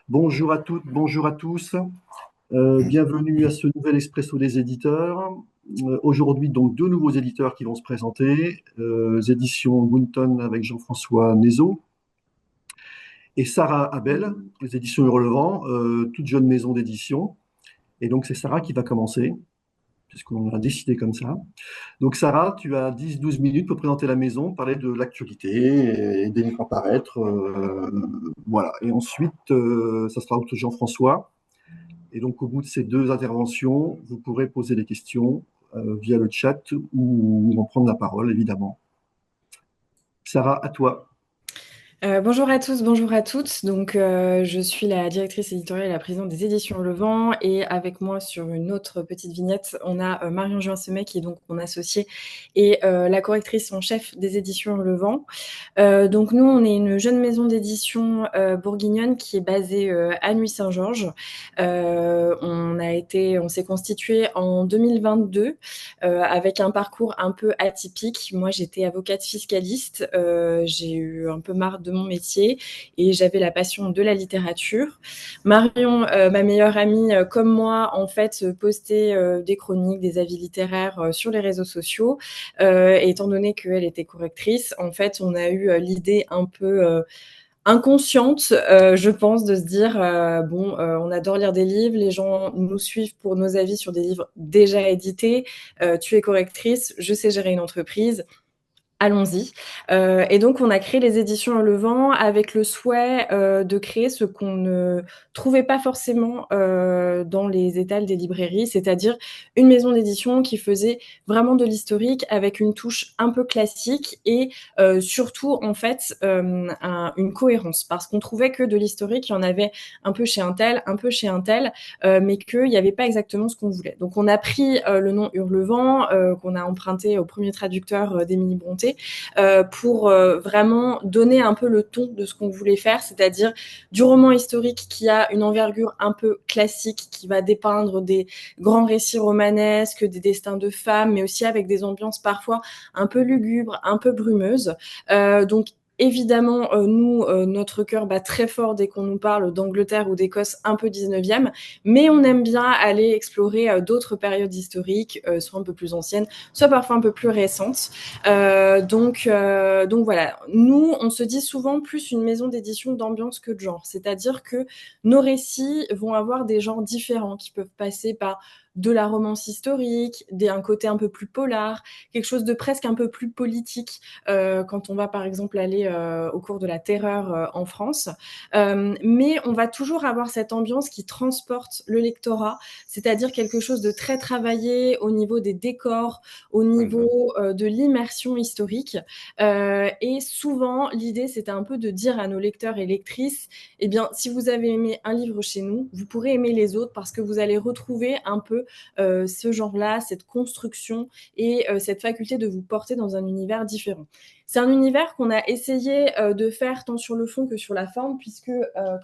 Bonjour à toutes, bonjour à tous. Bienvenue à ce nouvel Expresso des éditeurs. Aujourd'hui, donc, deux nouveaux éditeurs qui vont se présenter. Les éditions Gunton avec Jean-François Nézot et Sarah Abel, les éditions Hurlevent, toute jeune maison d'édition. Et donc, c'est Sarah qui va commencer, puisqu'on a décidé comme ça. Donc, Sarah, tu as 10-12 minutes pour présenter la maison, parler de l'actualité et des livres à paraître. Voilà. Et ensuite, ça sera au Jean-François. Et donc, au bout de ces deux interventions, vous pourrez poser des questions via le chat ou en prendre la parole, évidemment. Sarah, à toi. Bonjour à tous, bonjour à toutes. Donc, je suis la directrice éditoriale et la présidente des éditions Le Vent. Et avec moi, sur une autre petite vignette, on a Marion Juin-Semet, qui est donc mon associée et la correctrice en chef des éditions Le Vent. Donc, nous, on est une jeune maison d'édition bourguignonne qui est basée à Nuit-Saint-Georges. On s'est constitué en 2022 avec un parcours un peu atypique. Moi, j'étais avocate fiscaliste. J'ai eu un peu marre de mon métier et j'avais la passion de la littérature. Marion, ma meilleure amie, comme moi, en fait, postait des chroniques, des avis littéraires sur les réseaux sociaux. Et étant donné qu'elle était correctrice, en fait, on a eu l'idée un peu inconsciente, je pense, de se dire bon, on adore lire des livres, les gens nous suivent pour nos avis sur des livres déjà édités. Tu es correctrice, je sais gérer une entreprise. Allons-y. Et donc, on a créé les éditions Le Vent avec le souhait de créer ce qu'on ne trouvait pas forcément dans les étals des librairies, c'est-à-dire une maison d'édition qui faisait vraiment de l'historique avec une touche un peu classique et surtout, en fait, une cohérence. Parce qu'on trouvait que de l'historique, il y en avait un peu chez un tel, un peu chez un tel, mais qu'il n'y avait pas exactement ce qu'on voulait. Donc, on a pris le nom Hurlevent, qu'on a emprunté au premier traducteur d'Émilie Brontë, pour vraiment donner un peu le ton de ce qu'on voulait faire, c'est-à-dire du roman historique qui a une envergure un peu classique, qui va dépeindre des grands récits romanesques, des destins de femmes, mais aussi avec des ambiances parfois un peu lugubres, un peu brumeuses. Donc évidemment, nous, notre cœur bat très fort dès qu'on nous parle d'Angleterre ou d'Écosse un peu 19e, mais on aime bien aller explorer d'autres périodes historiques, soit un peu plus anciennes, soit parfois un peu plus récentes. Donc voilà, nous, on se dit souvent plus une maison d'édition d'ambiance que de genre. C'est-à-dire que nos récits vont avoir des genres différents qui peuvent passer par de la romance historique, un côté un peu plus polar, quelque chose de presque un peu plus politique quand on va par exemple aller au cours de la terreur en France. Mais on va toujours avoir cette ambiance qui transporte le lectorat, c'est-à-dire quelque chose de très travaillé au niveau des décors, au niveau de l'immersion historique. Et souvent, l'idée, c'était un peu de dire à nos lecteurs et lectrices, eh bien, si vous avez aimé un livre chez nous, vous pourrez aimer les autres parce que vous allez retrouver un peu ce genre-là, cette construction et cette faculté de vous porter dans un univers différent. C'est un univers qu'on a essayé de faire tant sur le fond que sur la forme, puisque,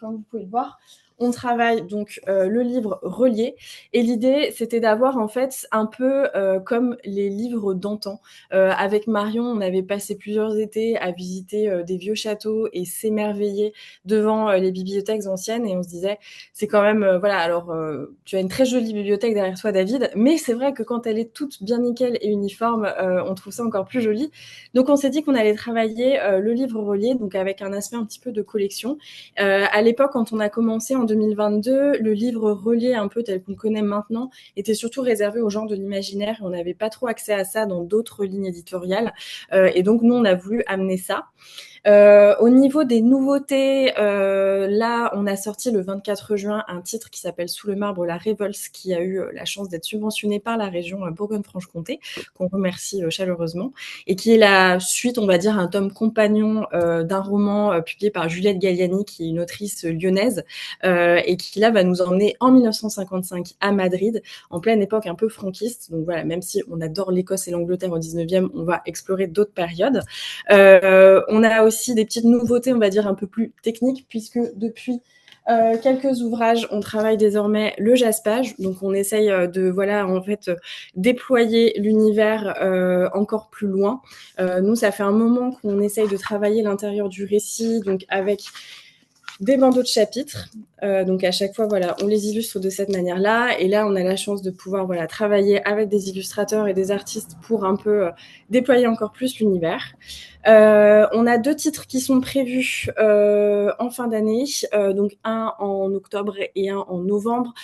comme vous pouvez le voir, on travaille donc le livre relié et l'idée c'était d'avoir en fait un peu comme les livres d'antan. Avec Marion, on avait passé plusieurs étés à visiter des vieux châteaux et s'émerveiller devant les bibliothèques anciennes et on se disait c'est quand même voilà, alors tu as une très jolie bibliothèque derrière toi David, mais c'est vrai que quand elle est toute bien nickel et uniforme, on trouve ça encore plus joli. Donc on s'est dit qu'on allait travailler le livre relié, donc avec un aspect un petit peu de collection. À l'époque, quand on a commencé en 2022, le livre relié un peu tel qu'on le connaît maintenant était surtout réservé aux gens de l'imaginaire et on n'avait pas trop accès à ça dans d'autres lignes éditoriales. Et donc nous, on a voulu amener ça. Au niveau des nouveautés, là, on a sorti le 24 juin un titre qui s'appelle Sous le marbre, la révolte, qui a eu la chance d'être subventionné par la région Bourgogne-Franche-Comté, qu'on remercie chaleureusement, et qui est la suite, on va dire, un tome compagnon d'un roman publié par Juliette Galliani, qui est une autrice lyonnaise, et qui là va nous emmener en 1955 à Madrid, en pleine époque un peu franquiste. Donc voilà, même si on adore l'Écosse et l'Angleterre au 19e, on va explorer d'autres périodes. On a aussi des petites nouveautés, on va dire, un peu plus techniques, puisque depuis quelques ouvrages, on travaille désormais le jaspage. Donc, on essaye de, voilà, en fait, déployer l'univers encore plus loin. Nous, ça fait un moment qu'on essaye de travailler l'intérieur du récit, donc avec des bandeaux de chapitres. Donc à chaque fois, voilà, on les illustre de cette manière-là. Et là, on a la chance de pouvoir voilà, travailler avec des illustrateurs et des artistes pour un peu déployer encore plus l'univers. On a 2 titres qui sont prévus en fin d'année, donc un en octobre et un en novembre,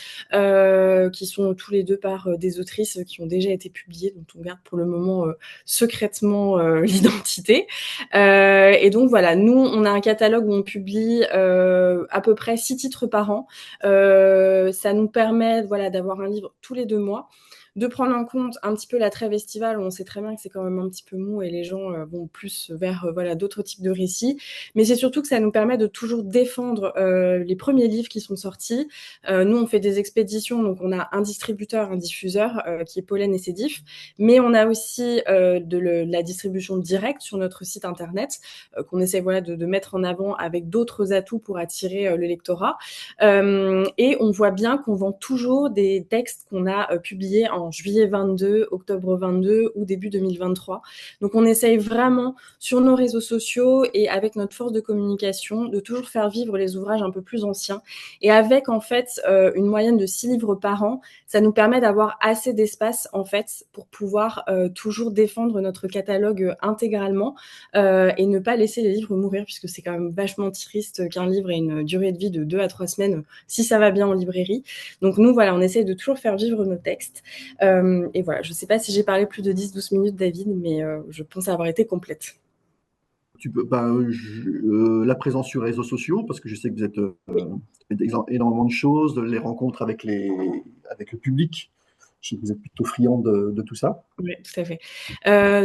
qui sont tous les deux par des autrices qui ont déjà été publiées, dont on garde pour le moment secrètement l'identité. Et donc voilà, nous, on a un catalogue où on publie à peu près 6 titres par an. Ça nous permet voilà, d'avoir un livre tous les 2 mois, de prendre en compte un petit peu la trêve estivale, où on sait très bien que c'est quand même un petit peu mou et les gens vont plus vers voilà, d'autres types de récits. Mais c'est surtout que ça nous permet de toujours défendre les premiers livres qui sont sortis. Nous, on fait des expéditions, donc on a un distributeur, un diffuseur qui est Pollen et Sédif, mais on a aussi de la distribution directe sur notre site internet qu'on essaie voilà, de mettre en avant avec d'autres atouts pour attirer le lectorat. Et on voit bien qu'on vend toujours des textes qu'on a publiés en juillet 22, octobre 22 ou début 2023. Donc on essaye vraiment sur nos réseaux sociaux et avec notre force de communication de toujours faire vivre les ouvrages un peu plus anciens. Et avec en fait une moyenne de 6 livres par an, ça nous permet d'avoir assez d'espace en fait pour pouvoir toujours défendre notre catalogue intégralement et ne pas laisser les livres mourir, puisque c'est quand même vachement triste qu'un livre ait une durée de vie de 2 à 3 semaines si ça va bien en librairie. Donc nous, voilà, on essaye de toujours faire vivre nos textes. Et voilà, je ne sais pas si j'ai parlé plus de 10-12 minutes, David, mais je pense avoir été complète. Tu peux, la présence sur les réseaux sociaux, parce que je sais que vous êtes faites énormément de choses, les rencontres avec avec le public. Je sais que vous êtes plutôt friand de tout ça. Oui, tout à fait.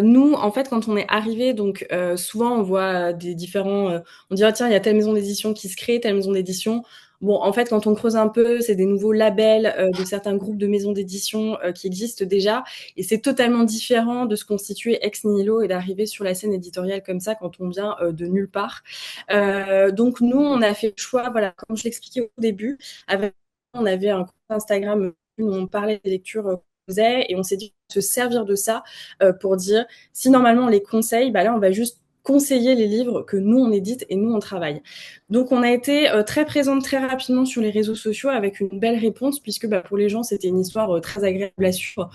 Nous, en fait, quand on est arrivé, donc souvent on voit des différents. On dirait tiens, il y a telle maison d'édition qui se crée, telle maison d'édition. Bon, en fait, quand on creuse un peu, c'est des nouveaux labels de certains groupes de maisons d'édition qui existent déjà, et c'est totalement différent de se constituer ex nihilo et d'arriver sur la scène éditoriale comme ça quand on vient de nulle part. Donc nous, on a fait le choix, voilà, comme je l'expliquais au début, on avait un compte Instagram où on parlait des lectures faisait, et on s'est dit se servir de ça pour dire si normalement on les conseille, bah là on va juste conseiller les livres que nous on édite et nous on travaille. Donc on a été très présente très rapidement sur les réseaux sociaux avec une belle réponse, puisque bah, pour les gens c'était une histoire très agréable à suivre,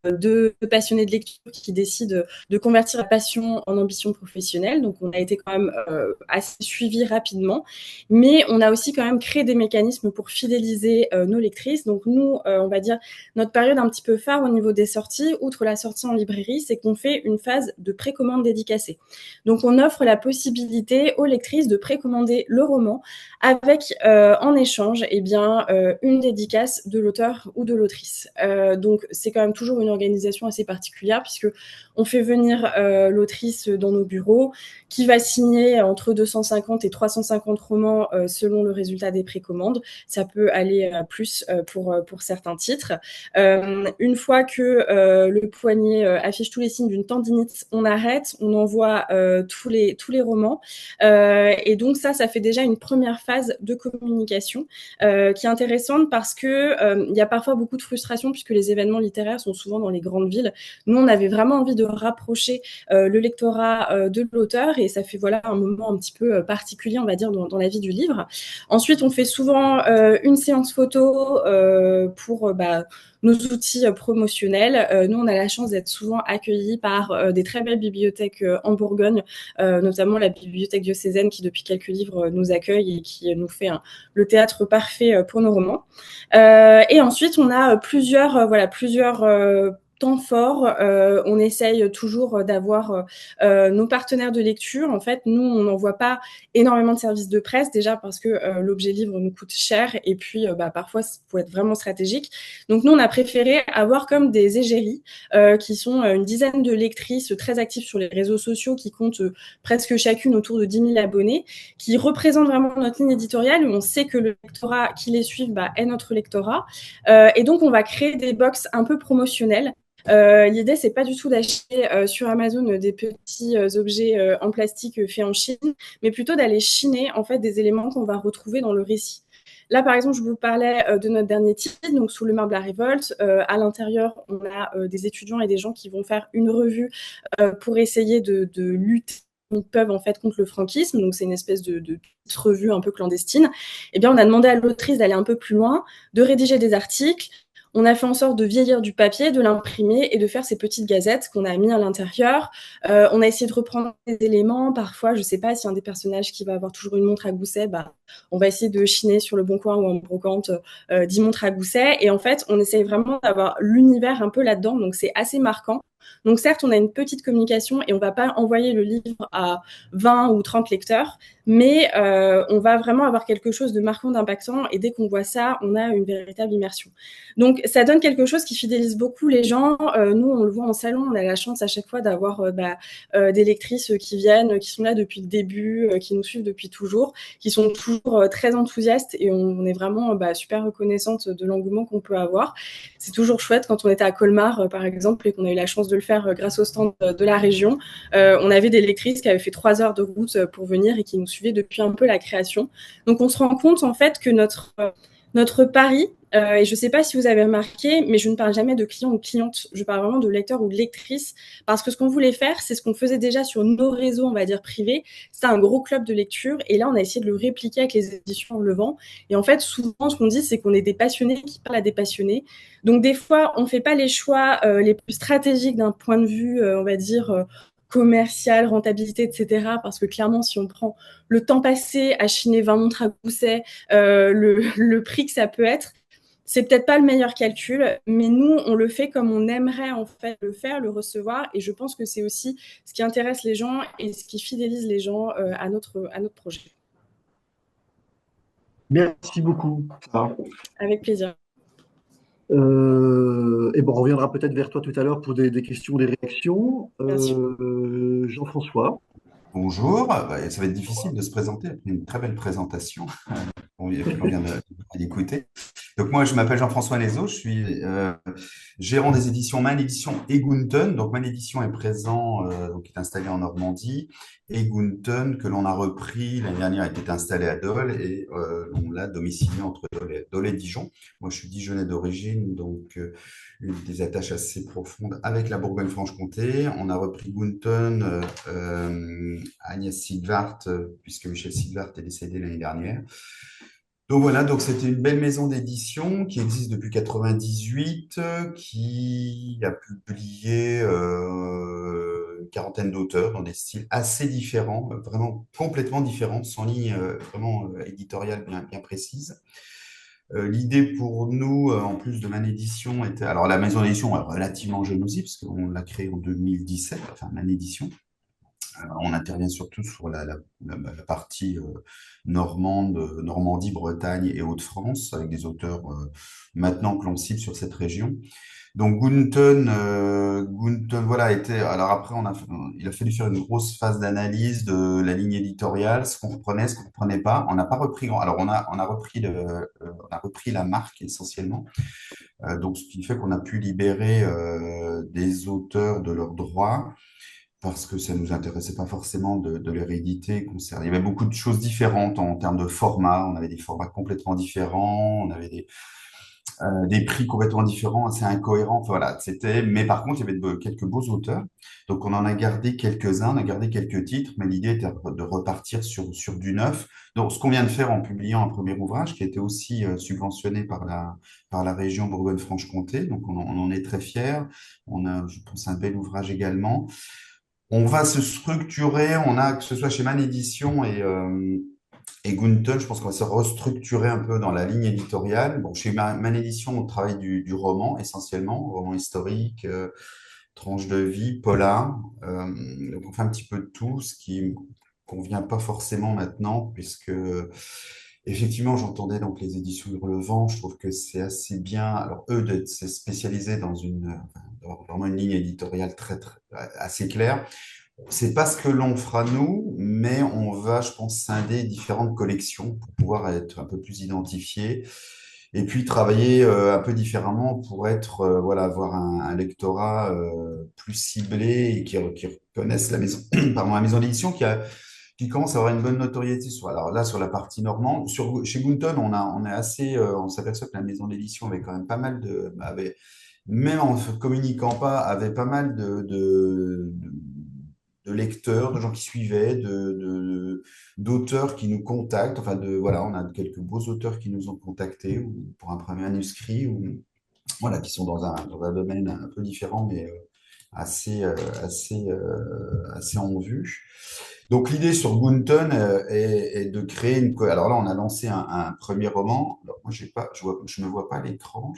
de passionnés de lecture qui décident de convertir la passion en ambition professionnelle. Donc on a été quand même assez suivis rapidement, mais on a aussi quand même créé des mécanismes pour fidéliser nos lectrices. Donc nous, on va dire notre période un petit peu phare au niveau des sorties, outre la sortie en librairie, c'est qu'on fait une phase de précommande dédicacée. Donc on offre la possibilité aux lectrices de précommander le roman avec en échange une dédicace de l'auteur ou de l'autrice. Donc c'est quand même toujours une organisation assez particulière, puisque on fait venir l'autrice dans nos bureaux, qui va signer entre 250 et 350 romans selon le résultat des précommandes. Ça peut aller plus pour certains titres. Une fois que le poignet affiche tous les signes d'une tendinite, on arrête, on envoie tous les romans. Et donc ça fait déjà une première phase de communication qui est intéressante, parce que il y a parfois beaucoup de frustration, puisque les événements littéraires sont souvent dans les grandes villes. Nous, on avait vraiment envie de rapprocher le lectorat de l'auteur, et ça fait voilà un moment un petit peu particulier, on va dire, dans la vie du livre. Ensuite, on fait souvent une séance photo pour nos outils promotionnels. Nous, on a la chance d'être souvent accueillis par des très belles bibliothèques en Bourgogne, notamment la bibliothèque diocésaine qui, depuis quelques livres, nous accueille et qui nous fait le théâtre parfait pour nos romans. Et ensuite, on a plusieurs temps forts. On essaye toujours d'avoir nos partenaires de lecture. En fait, nous, on n'envoie pas énormément de services de presse, déjà parce que l'objet livre nous coûte cher, et puis parfois, ça peut être vraiment stratégique. Donc nous, on a préféré avoir comme des égéries qui sont une dizaine de lectrices très actives sur les réseaux sociaux, qui comptent presque chacune autour de 10 000 abonnés, qui représentent vraiment notre ligne éditoriale, où on sait que le lectorat qui les suit est notre lectorat. Et donc, on va créer des box un peu promotionnelles. L'idée, c'est pas du tout d'acheter sur Amazon des petits objets en plastique faits en Chine, mais plutôt d'aller chiner en fait des éléments qu'on va retrouver dans le récit. Là, par exemple, je vous parlais de notre dernier titre, donc Sous le marbre la révolte. À l'intérieur, on a des étudiants et des gens qui vont faire une revue pour essayer de lutter ils peuvent en fait contre le franquisme, donc c'est une espèce de petite revue un peu clandestine. Eh bien, on a demandé à l'autrice d'aller un peu plus loin, de rédiger des articles. On a fait en sorte de vieillir du papier, de l'imprimer et de faire ces petites gazettes qu'on a mis à l'intérieur. On a essayé de reprendre des éléments. Parfois, je ne sais pas si un des personnages qui va avoir toujours une montre à gousset, bah, on va essayer de chiner sur le Bon Coin ou en brocante 10 montres à gousset. Et en fait, on essaye vraiment d'avoir l'univers un peu là-dedans. Donc, c'est assez marquant. Donc certes, on a une petite communication et on ne va pas envoyer le livre à 20 ou 30 lecteurs, mais on va vraiment avoir quelque chose de marquant, d'impactant, et dès qu'on voit ça, on a une véritable immersion. Donc ça donne quelque chose qui fidélise beaucoup les gens. Nous, on le voit en salon, on a la chance à chaque fois d'avoir des lectrices qui viennent, qui sont là depuis le début, qui nous suivent depuis toujours, qui sont toujours très enthousiastes, et on est vraiment super reconnaissante de l'engouement qu'on peut avoir. C'est toujours chouette quand on était à Colmar, par exemple, et qu'on a eu la chance de le faire grâce au stand de la région. On avait des lectrices qui avaient fait 3 heures de route pour venir et qui nous suivaient depuis un peu la création. Donc on se rend compte en fait que notre pari, et je ne sais pas si vous avez remarqué, mais je ne parle jamais de clients ou clientes, je parle vraiment de lecteurs ou de lectrices, parce que ce qu'on voulait faire, c'est ce qu'on faisait déjà sur nos réseaux, on va dire privés, c'est un gros club de lecture, et là on a essayé de le répliquer avec les éditions en Levant, et en fait souvent ce qu'on dit, c'est qu'on est des passionnés qui parlent à des passionnés, donc des fois on ne fait pas les choix les plus stratégiques d'un point de vue, on va dire, commercial, rentabilité, etc. Parce que clairement, si on prend le temps passé à chiner 20 montres à gousset, le prix que ça peut être, c'est peut-être pas le meilleur calcul, mais nous, on le fait comme on aimerait en fait le faire, le recevoir, et je pense que c'est aussi ce qui intéresse les gens et ce qui fidélise les gens à notre projet. Merci beaucoup, Clara. Avec plaisir. Et bon, on reviendra peut-être vers toi tout à l'heure pour des questions, des réactions. Bien sûr. Jean-François. Bonjour. Ça va être difficile de se présenter après une très belle présentation. On vient d'écouter. Donc moi, je m'appelle Jean-François Nézot, je suis gérant des éditions Man Édition et Gunten. Donc Man Édition est présent, donc est installé en Normandie, et Gunten, que l'on a repris l'année dernière, était installé à Dole, et on l'a domicilié entre Dole et Dijon. Moi, je suis dijonnais d'origine, donc une des attaches assez profondes avec la Bourgogne-Franche-Comté. On a repris Gunten, Agnès Sidvart, puisque Michel Sidvart est décédé l'année dernière. Donc voilà, donc c'était une belle maison d'édition qui existe depuis 98, qui a publié une quarantaine d'auteurs dans des styles assez différents, vraiment complètement différents, sans ligne vraiment éditoriale bien précise. L'idée pour nous, en plus de Man Édition, était... Alors la maison d'édition est relativement jeune aussi, parce qu'on l'a créée en 2017, enfin Man Édition. On intervient surtout sur la partie normande, Normandie, Bretagne et Hauts-de-France, avec des auteurs maintenant que l'on cible sur cette région. Donc Gunten, voilà, était. Alors après, il a fallu faire une grosse phase d'analyse de la ligne éditoriale, ce qu'on reprenait, ce qu'on reprenait pas. On n'a pas repris. Alors on a repris la marque essentiellement. Donc ce qui fait qu'on a pu libérer des auteurs de leurs droits, parce que ça nous intéressait pas forcément de les rééditer. Il y avait beaucoup de choses différentes en termes de format. On avait des formats complètement différents. On avait des prix complètement différents, assez incohérents. Enfin, voilà, mais par contre, il y avait quelques beaux auteurs. Donc, on en a gardé quelques-uns, on a gardé quelques titres, mais l'idée était de repartir sur du neuf. Donc, ce qu'on vient de faire en publiant un premier ouvrage qui a été aussi subventionné par la région Bourgogne-Franche-Comté. Donc, on en est très fiers. On a, je pense, un bel ouvrage également. On va se structurer, que ce soit chez Man Édition et Gunten, je pense qu'on va se restructurer un peu dans la ligne éditoriale. Bon, chez Man Édition, on travaille du roman essentiellement, roman historique, tranche de vie, polar. Donc on fait un petit peu de tout, ce qui me convient pas forcément maintenant, puisque effectivement, j'entendais donc les éditions du Relevant. Je trouve que c'est assez bien. Alors eux, d'être spécialisés dans vraiment une ligne éditoriale assez claire. C'est pas ce que l'on fera nous, mais on va, je pense, scinder différentes collections pour pouvoir être un peu plus identifié, et puis travailler un peu différemment pour être, voilà, avoir un lectorat plus ciblé et qui reconnaisse la maison, pardon, la maison d'édition qui commence à avoir une bonne notoriété alors là, sur la partie normande. Chez Gunten, on est assez, on s'aperçoit que la maison d'édition avait quand même pas mal même en ne communiquant pas, avait pas mal de lecteurs, de gens qui suivaient, d'auteurs qui nous contactent. Enfin, voilà, on a quelques beaux auteurs qui nous ont contactés pour un premier manuscrit, ou voilà, qui sont dans un domaine un peu différent, mais assez, assez en vue. Donc l'idée sur Boonton est de créer une. Alors là, on a lancé un premier roman. Alors moi, j'ai pas, je ne vois pas l'écran.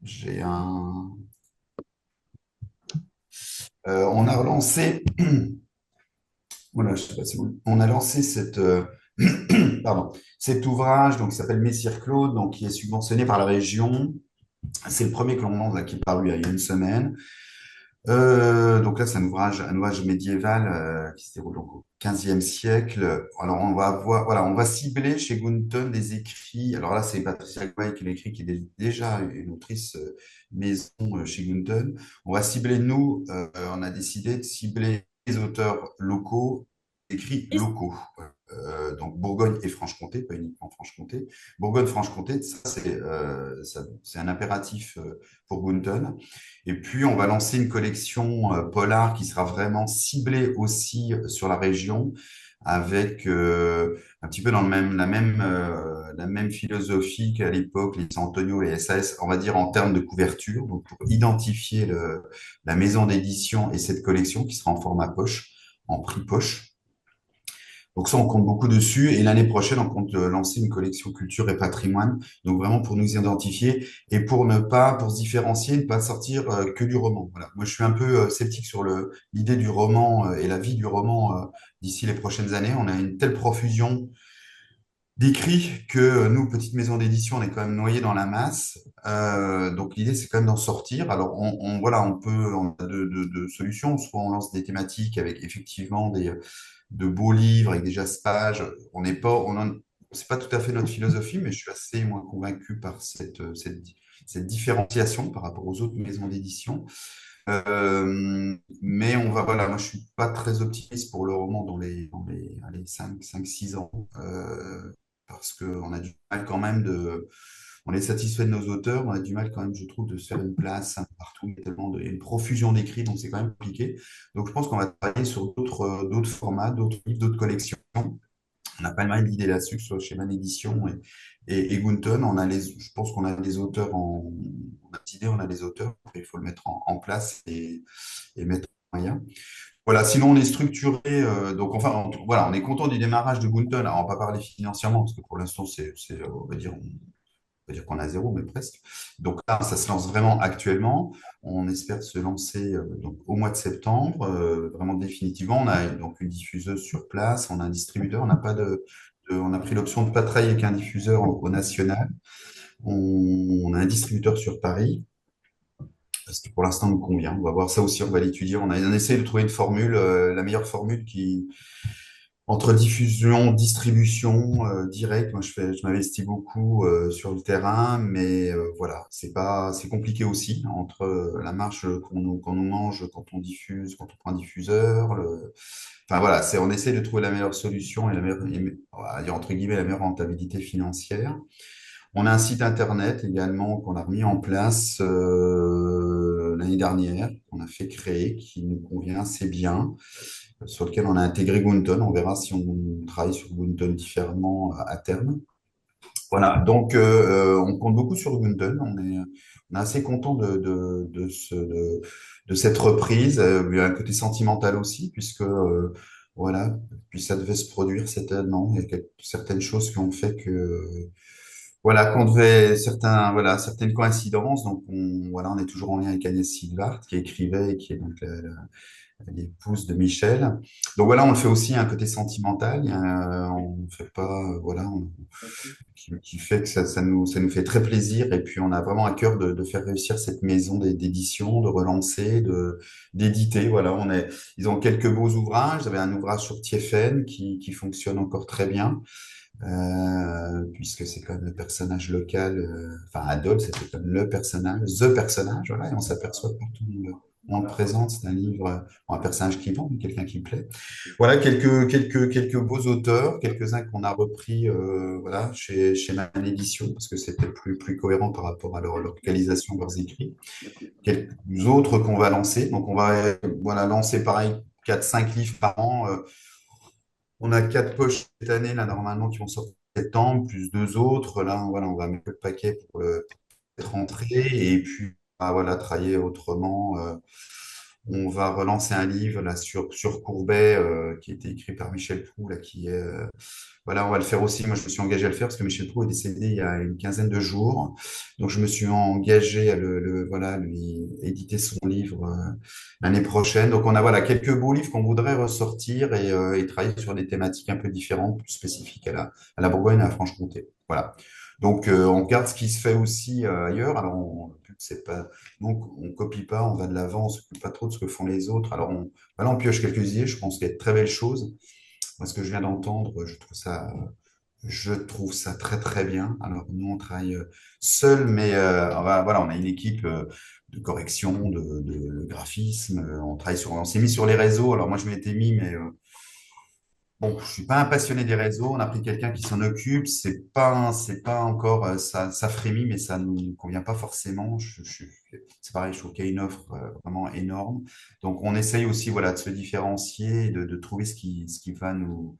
J'ai un. On a relancé. Voilà, je sais pas si vous. On a lancé pardon, cet ouvrage donc qui s'appelle Messire Claude, donc qui est subventionné par la région. C'est le premier que l'on lance là, qui est paru il y a une semaine. Donc là, c'est un ouvrage médiéval qui se déroule donc au XVe siècle. Alors, voilà, on va cibler chez Gunton des écrits. Alors là, c'est Patricia Gouaille qui l'écrit, qui est déjà une autrice maison chez Gunton. On va cibler, nous, on a décidé de cibler les auteurs locaux, écrits locaux. Donc Bourgogne et Franche-Comté, pas uniquement Franche-Comté. Bourgogne-Franche-Comté, c'est un impératif pour Gunton. Et puis, on va lancer une collection polar qui sera vraiment ciblée aussi sur la région, avec un petit peu dans la même philosophie qu'à l'époque, les Antonio et SAS, on va dire en termes de couverture, donc pour identifier la maison d'édition et cette collection qui sera en format poche, en prix poche. Donc ça, on compte beaucoup dessus. Et l'année prochaine, on compte lancer une collection culture et patrimoine. Donc vraiment pour nous identifier et pour se différencier, ne pas sortir que du roman. Voilà. Moi, je suis un peu sceptique sur l'idée du roman et la vie du roman d'ici les prochaines années. On a une telle profusion d'écrits que nous, petite maison d'édition, on est quand même noyé dans la masse. Donc l'idée, c'est quand même d'en sortir. Alors voilà, on a deux solutions. Soit on lance des thématiques avec effectivement de beaux livres avec des jaspages. C'est pas tout à fait notre philosophie, mais je suis assez moins convaincu par cette différenciation par rapport aux autres maisons d'édition. Mais voilà, moi je suis pas très optimiste pour le roman allez, 6 ans, parce qu'on a du mal quand même on est satisfait de nos auteurs, mais on a du mal quand même, je trouve, de se faire une place un peu partout. Il y a une profusion d'écrits, donc c'est quand même compliqué. Donc je pense qu'on va travailler sur d'autres formats, d'autres livres, d'autres collections. On a pas mal d'idées là-dessus, que ce soit chez Man Édition et Gunton. Je pense qu'on a les auteurs on a des idées, on a les auteurs. Après, il faut le mettre en place et mettre en moyen. Voilà, sinon on est structuré, donc enfin, voilà, on est content du démarrage de Gunton. Alors, on va pas parler financièrement, parce que pour l'instant, on va dire qu'on a zéro, mais presque. Donc là, ça se lance vraiment actuellement. On espère se lancer donc, au mois de septembre, vraiment définitivement. On a donc une diffuseuse sur place, on a un distributeur, on a pris l'option de ne pas travailler avec un diffuseur au national. On a un distributeur sur Paris, ce qui pour l'instant nous convient. On va voir ça aussi, on va l'étudier. On essaie de trouver une formule, la meilleure formule entre diffusion, distribution, direct. Moi, je m'investis beaucoup sur le terrain, mais voilà, c'est compliqué aussi entre la marge qu'on nous mange quand on diffuse, quand on prend un diffuseur. Enfin voilà, on essaie de trouver la meilleure solution et on va dire entre guillemets la meilleure rentabilité financière. On a un site internet également qu'on a remis en place l'année dernière, qu'on a fait créer, qui nous convient assez bien, sur lequel on a intégré Gunton. On verra si on travaille sur Gunton différemment à terme. Voilà, donc on compte beaucoup sur Gunton. On est assez content de cette reprise. Il y a un côté sentimental aussi, puisque voilà, puis ça devait se produire certainement. Il y a certaines choses qui ont fait que voilà, voilà, certaines coïncidences. Donc, voilà, on est toujours en lien avec Agnès Silvart, qui écrivait et qui est donc l'épouse de Michel. Donc voilà, on le fait aussi un côté sentimental. On ne fait pas, voilà, qui fait que ça nous fait très plaisir. Et puis, on a vraiment à cœur de faire réussir cette maison d'édition, de relancer, d'éditer. Voilà, ils ont quelques beaux ouvrages. Ils avaient un ouvrage sur Thiéphène qui fonctionne encore très bien. Puisque c'est quand même le personnage local, enfin Adolphe, c'était comme le personnage, voilà, et on s'aperçoit que quand on le présente, c'est un livre, un personnage qui vend, mais quelqu'un qui plaît. Voilà, quelques beaux auteurs, quelques-uns qu'on a repris, voilà, chez Man Édition, parce que c'était plus cohérent par rapport à leur localisation de leurs écrits. Quelques autres qu'on va lancer, donc on va, voilà, lancer pareil, 4-5 livres par an. On a 4 poches cette année, là, normalement, qui vont sortir en septembre, plus 2 autres. Là, voilà, on va mettre le paquet pour cette rentrée. Et puis, voilà, travailler autrement. On va relancer un livre là, sur Courbet, qui a été écrit par Michel Proulx, là, qui est voilà, on va le faire aussi. Moi, je me suis engagé à le faire parce que Michel Proulx est décédé il y a une quinzaine de jours. Donc, je me suis engagé à voilà, lui éditer son livre l'année prochaine. Donc, on a voilà, quelques beaux livres qu'on voudrait ressortir et travailler sur des thématiques un peu différentes, plus spécifiques à la Bourgogne et à la Franche-Comté. Voilà. Donc, on regarde ce qui se fait aussi ailleurs. Alors, c'est pas, donc, on copie pas, on va de l'avant, on s'occupe pas trop de ce que font les autres. Alors, voilà, on pioche quelques idées. Je pense qu'il y a de très belles choses. Moi, ce que je viens d'entendre, je trouve ça très très bien. Alors nous, on travaille seul, mais voilà, on a une équipe de correction, de graphisme. On s'est mis sur les réseaux. Alors moi, je m'étais mis, mais bon, je suis pas un passionné des réseaux. On a pris quelqu'un qui s'en occupe. C'est pas encore ça frémit, mais ça nous convient pas forcément. C'est pareil, je trouve qu'il y a une offre vraiment énorme. Donc on essaye aussi, voilà, de se différencier, de trouver ce qui va nous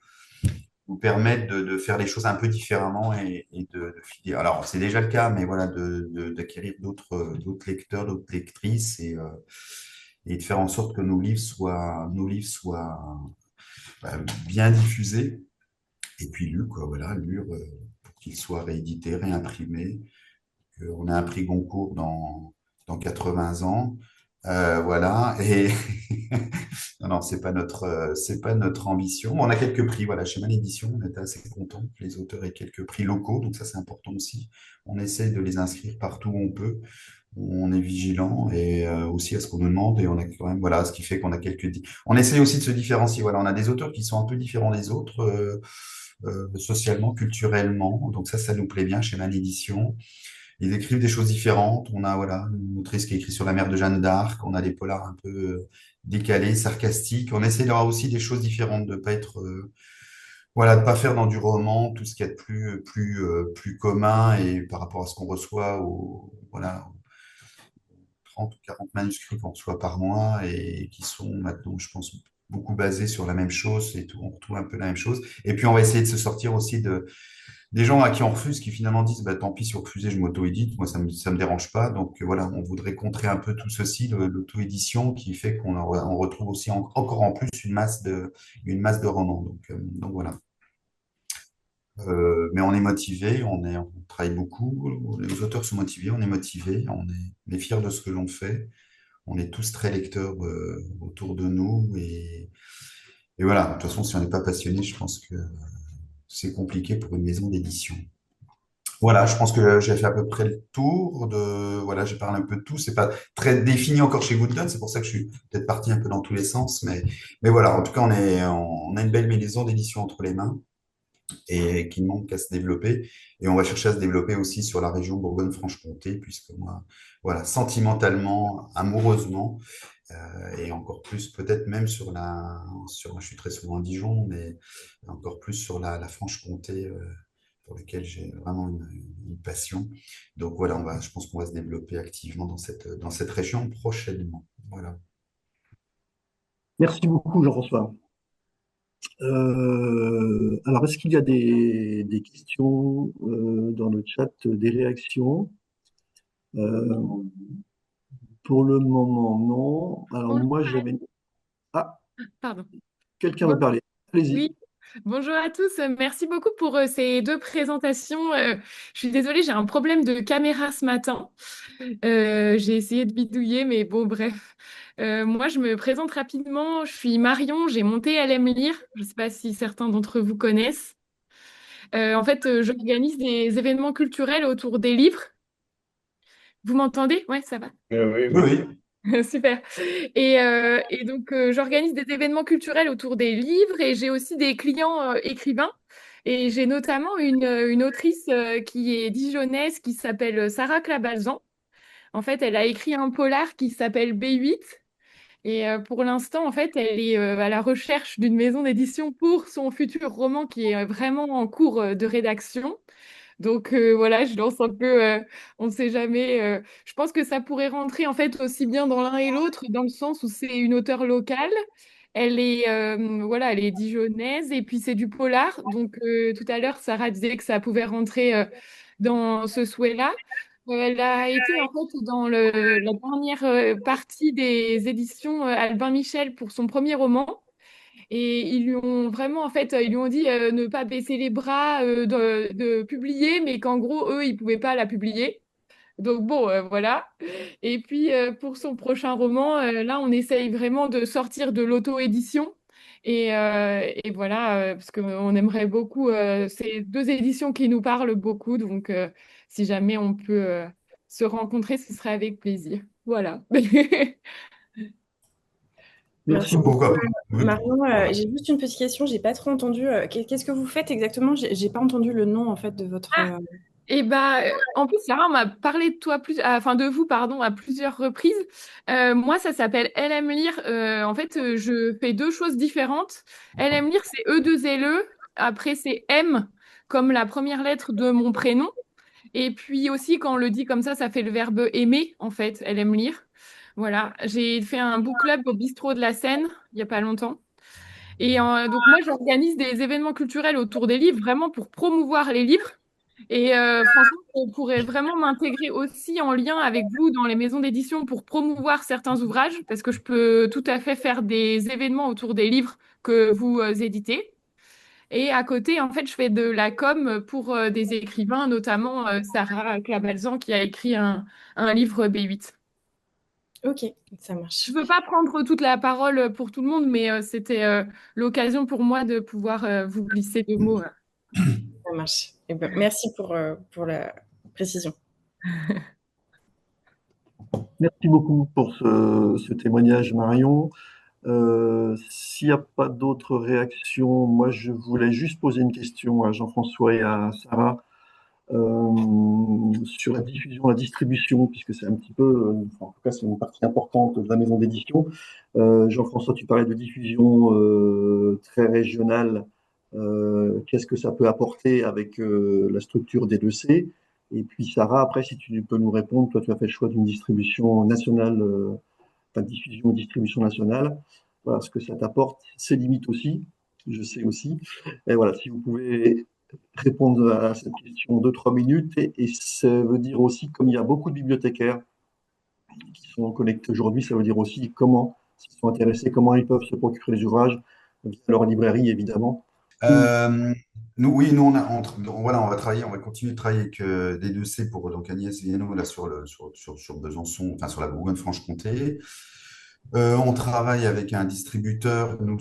permettre de faire les choses un peu différemment et de filer. Alors, c'est déjà le cas, mais voilà, d'acquérir d'autres lecteurs, d'autres lectrices et de faire en sorte que nos livres soient bien diffusés et puis lus, quoi, voilà, lus pour qu'ils soient réédités, réimprimés. On a un prix Goncourt dans 80 ans. Voilà. Et non, non, c'est pas notre ambition. On a quelques prix. Voilà, chez Man Édition, on était assez contents que les auteurs aient quelques prix locaux. Donc ça, c'est important aussi. On essaye de les inscrire partout où on peut. On est vigilant et aussi à ce qu'on nous demande. Et on a quand même, voilà, ce qui fait qu'on a On essaye aussi de se différencier. Voilà, on a des auteurs qui sont un peu différents des autres, socialement, culturellement. Donc ça nous plaît bien chez Man Édition. Ils écrivent des choses différentes. On a voilà, une autrice qui a écrit sur la mère de Jeanne d'Arc. On a des polars un peu décalés, sarcastiques. On essaie d'avoir aussi des choses différentes, de pas être, voilà, de pas faire dans du roman tout ce qu'il y a de plus commun et par rapport à ce qu'on reçoit voilà, 30 ou 40 manuscrits qu'on reçoit par mois et qui sont maintenant, je pense, beaucoup basés sur la même chose et tout. On retrouve un peu la même chose. Et puis, on va essayer de se sortir aussi des gens à qui on refuse, qui finalement disent, bah, tant pis si vous refusez, je m'auto-édite. Moi, ça me dérange pas. Donc voilà, on voudrait contrer un peu tout ceci, l'auto-édition, qui fait on retrouve aussi encore en plus une masse de romans. Donc voilà. Mais on est motivé, on travaille beaucoup. Les auteurs sont motivés, on est motivés, on est fiers de ce que l'on fait. On est tous très lecteurs autour de nous et voilà. De toute façon, si on n'est pas passionné, je pense que c'est compliqué pour une maison d'édition. Voilà, je pense que j'ai fait à peu près le tour voilà, j'ai parlé un peu de tout. C'est pas très défini encore chez Goodton, c'est pour ça que je suis peut-être parti un peu dans tous les sens, mais voilà. En tout cas, on a une belle maison d'édition entre les mains et qui ne manque qu'à se développer. Et on va chercher à se développer aussi sur la région Bourgogne-Franche-Comté, puisque moi, voilà, sentimentalement, amoureusement, et encore plus, peut-être même je suis très souvent à Dijon, mais encore plus sur la Franche-Comté, pour laquelle j'ai vraiment une passion. Donc voilà, je pense qu'on va se développer activement dans cette région prochainement. Voilà. Merci beaucoup, Jean-François. Alors, est-ce qu'il y a des questions dans le chat, des réactions? Euh, pour le moment, non. Alors, Bonjour. moi, j'avais... Ah, Pardon. quelqu'un veut parler. Allez-y. Oui, bonjour à tous. Merci beaucoup pour ces deux présentations. Je suis désolée, j'ai un problème de caméra ce matin. J'ai essayé de bidouiller, mais bon, bref. Moi, je me présente rapidement. Je suis Marion, j'ai monté Elle aime lire. Je ne sais pas si certains d'entre vous connaissent. En fait, j'organise des événements culturels autour des livres. Vous m'entendez? Ouais, ça va. Oui, oui. Super. Et donc, j'organise des événements culturels autour des livres et j'ai aussi des clients écrivains. Et j'ai notamment une autrice qui est dijonnaise qui s'appelle Sarah Clabalzan. En fait, elle a écrit un polar qui s'appelle B8. Et pour l'instant, en fait, elle est à la recherche d'une maison d'édition pour son futur roman qui est vraiment en cours de rédaction. Donc voilà, je lance un peu, on ne sait jamais. Je pense que ça pourrait rentrer en fait aussi bien dans l'un et l'autre, dans le sens où c'est une auteure locale Voilà, elle est dijonnaise et puis c'est du polar. Donc tout à l'heure, Sarah disait que ça pouvait rentrer dans ce souhait-là. Elle a été en fait dans la dernière partie des éditions Albin Michel pour son premier roman. Et ils lui ont vraiment, en fait, ils lui ont dit ne pas baisser les bras, de publier, mais qu'en gros, eux, ils pouvaient pas la publier. Donc bon, voilà. Et puis pour son prochain roman, là, on essaye vraiment de sortir de l'auto-édition. Et voilà, parce qu'on aimerait beaucoup, ces deux éditions qui nous parlent beaucoup. Donc si jamais on peut se rencontrer, ce serait avec plaisir. Voilà. Merci Merci beaucoup. beaucoup, Pourquoi pas? Oui. Marion. Voilà. J'ai juste une petite question, j'ai pas trop entendu. Qu'est-ce que vous faites exactement? J'ai pas entendu le nom en fait de votre. Et bah, en plus, Sarah m'a parlé de toi enfin de vous, pardon, à plusieurs reprises. Moi, ça s'appelle Elle aime lire. En fait, je fais deux choses différentes. Elle aime lire, c'est E2LE. Après, c'est M comme la première lettre de mon prénom. Et puis aussi, quand on le dit comme ça fait le verbe aimer, en fait. Elle aime lire. Voilà. J'ai fait un book club au bistrot de la Seine il y a pas longtemps. Et donc moi, j'organise des événements culturels autour des livres, vraiment pour promouvoir les livres. Et franchement, on pourrait vraiment m'intégrer aussi en lien avec vous dans les maisons d'édition pour promouvoir certains ouvrages, parce que je peux tout à fait faire des événements autour des livres que vous éditez. Et à côté, en fait, je fais de la com pour des écrivains, notamment Sarah Clabalzan, qui a écrit un livre B8. Ok, ça Je marche. ne veux pas prendre toute la parole pour tout le monde, mais c'était l'occasion pour moi de pouvoir vous glisser deux mots. Ça marche. Eh ben, merci pour la précision. Merci beaucoup pour ce témoignage, Marion. S'il n'y a pas d'autres réactions, moi je voulais juste poser une question à Jean-François et à Sarah sur la diffusion, la distribution, puisque c'est un petit peu, enfin, en tout cas c'est une partie importante de la maison d'édition. Jean-François, tu parlais de diffusion très régionale. Qu'est-ce que ça peut apporter avec la structure des 2C? Et puis Sarah, après, si tu peux nous répondre, toi tu as fait le choix d'une distribution nationale, enfin, diffusion et distribution nationale. Voilà, ce que ça t'apporte, ses limites aussi, je sais aussi. Et voilà, si vous pouvez répondre à cette question en 2-3 minutes. Et ça veut dire aussi, comme il y a beaucoup de bibliothécaires qui sont connectés aujourd'hui, ça veut dire aussi comment, s'ils sont intéressés, comment ils peuvent se procurer les ouvrages via leur librairie, évidemment. Euh, oui, nous, voilà, on va travailler, on va continuer de travailler avec des 2C pour donc Agnès Viano là sur Besançon, enfin sur la Bourgogne-Franche-Comté. On travaille avec un distributeur, nous,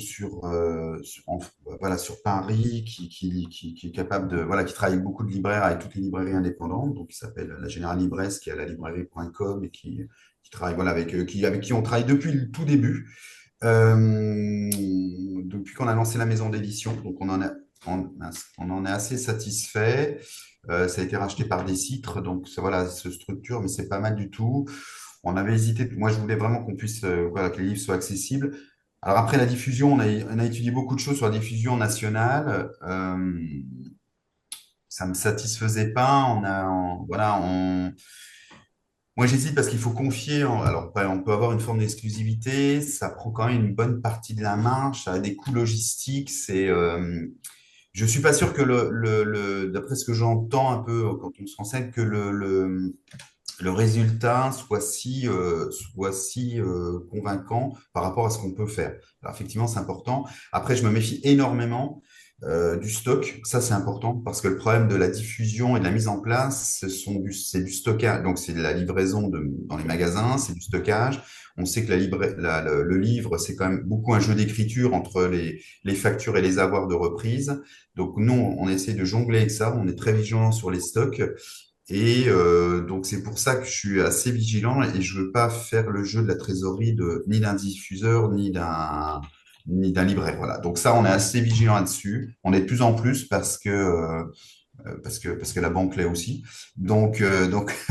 voilà, sur Paris, qui est capable de, voilà, qui travaille avec beaucoup de libraires, avec toutes les librairies indépendantes, donc qui s'appelle la Générale Libresse, qui est à la librairie.com et qui travaille, voilà, avec qui on travaille depuis le tout début. Depuis qu'on a lancé la maison d'édition, donc on en est assez satisfait. Ça a été racheté par des citres, donc ça, voilà, se structure, mais c'est pas mal du tout. On avait hésité. Moi, je voulais vraiment qu'on puisse, voilà, que les livres soient accessibles. Alors après la diffusion, on a étudié beaucoup de choses sur la diffusion nationale. Ça me satisfaisait pas. Voilà, moi, j'hésite parce qu'il faut confier. Alors, on peut avoir une forme d'exclusivité. Ça prend quand même une bonne partie de la marge. Ça a des coûts logistiques. Je suis pas sûr que d'après ce que j'entends un peu quand on se renseigne, que le résultat soit si convaincant par rapport à ce qu'on peut faire. Alors, effectivement, c'est important. Après, je me méfie énormément du stock. Ça, c'est important parce que le problème de la diffusion et de la mise en place, c'est du stockage. Donc, c'est de la livraison dans les magasins, c'est du stockage. On sait que le livre, c'est quand même beaucoup un jeu d'écriture entre les factures et les avoirs de reprise. Donc, nous, on essaie de jongler avec ça. On est très vigilant sur les stocks. Et donc c'est pour ça que je suis assez vigilant et je veux pas faire le jeu de la trésorerie ni d'un diffuseur ni d'un libraire. Voilà. Donc ça, on est assez vigilant là-dessus. On est de plus en plus parce que la banque l'est aussi. Donc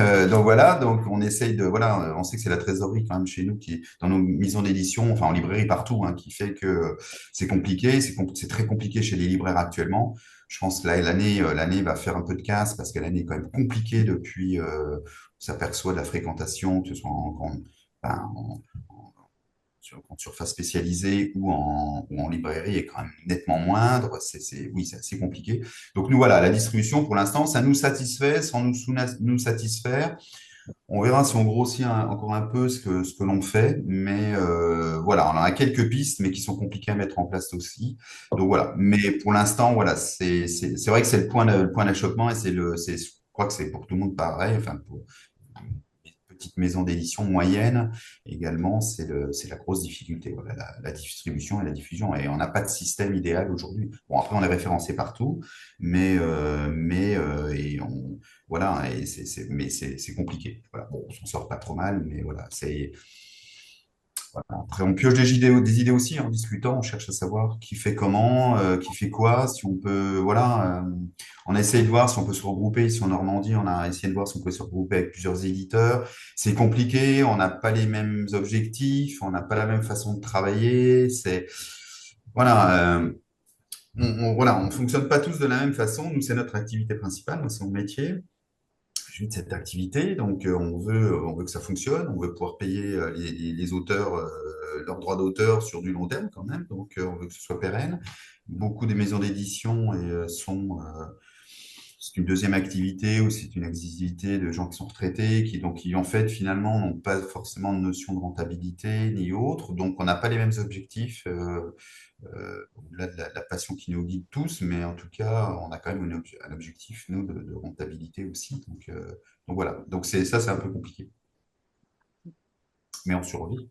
voilà. Donc on essaye de voilà. On sait que c'est la trésorerie quand même chez nous qui est dans nos maisons d'édition, enfin en librairie partout, hein, qui fait que c'est compliqué. C'est très compliqué chez les libraires actuellement. Je pense que là, l'année va faire un peu de casse parce que l'année est quand même compliquée depuis. On s'aperçoit de la fréquentation, que ce soit enfin, en surface spécialisée ou en librairie est quand même nettement moindre. Oui, c'est assez compliqué. Donc nous, voilà, la distribution, pour l'instant, ça nous satisfait sans nous satisfaire. On verra si on grossit encore un peu ce que l'on fait, mais voilà, on en a quelques pistes, mais qui sont compliquées à mettre en place aussi. Donc voilà, mais pour l'instant, voilà, c'est vrai que c'est le point d'achoppement et je crois que c'est pour tout le monde pareil. Enfin, pour les petites maisons d'édition moyennes également, c'est la grosse difficulté, voilà, la distribution et la diffusion. Et on n'a pas de système idéal aujourd'hui. Bon, après, on est référencé partout, et voilà, mais c'est compliqué. Voilà. Bon, on s'en sort pas trop mal, mais voilà, voilà. Après, on pioche des idées aussi en discutant, on cherche à savoir qui fait comment, qui fait quoi, si on peut, voilà, on a essayé de voir si on peut se regrouper ici en Normandie, on a essayé de voir si on peut se regrouper avec plusieurs éditeurs. C'est compliqué, on n'a pas les mêmes objectifs, on n'a pas la même façon de travailler, voilà, voilà, on fonctionne pas tous de la même façon. Nous, c'est notre activité principale, moi, c'est mon métier. Je vis de cette activité, donc on veut que ça fonctionne, on veut pouvoir payer les auteurs leurs droits d'auteur sur du long terme quand même, donc on veut que ce soit pérenne. Beaucoup des maisons d'édition c'est une deuxième activité ou c'est une activité de gens qui sont retraités, qui en fait finalement n'ont pas forcément de notion de rentabilité ni autre, donc on n'a pas les mêmes objectifs. Au-delà de la passion qui nous guide tous, mais en tout cas, on a quand même un objectif, nous, de rentabilité aussi. Donc voilà, donc c'est un peu compliqué. Mais on survit.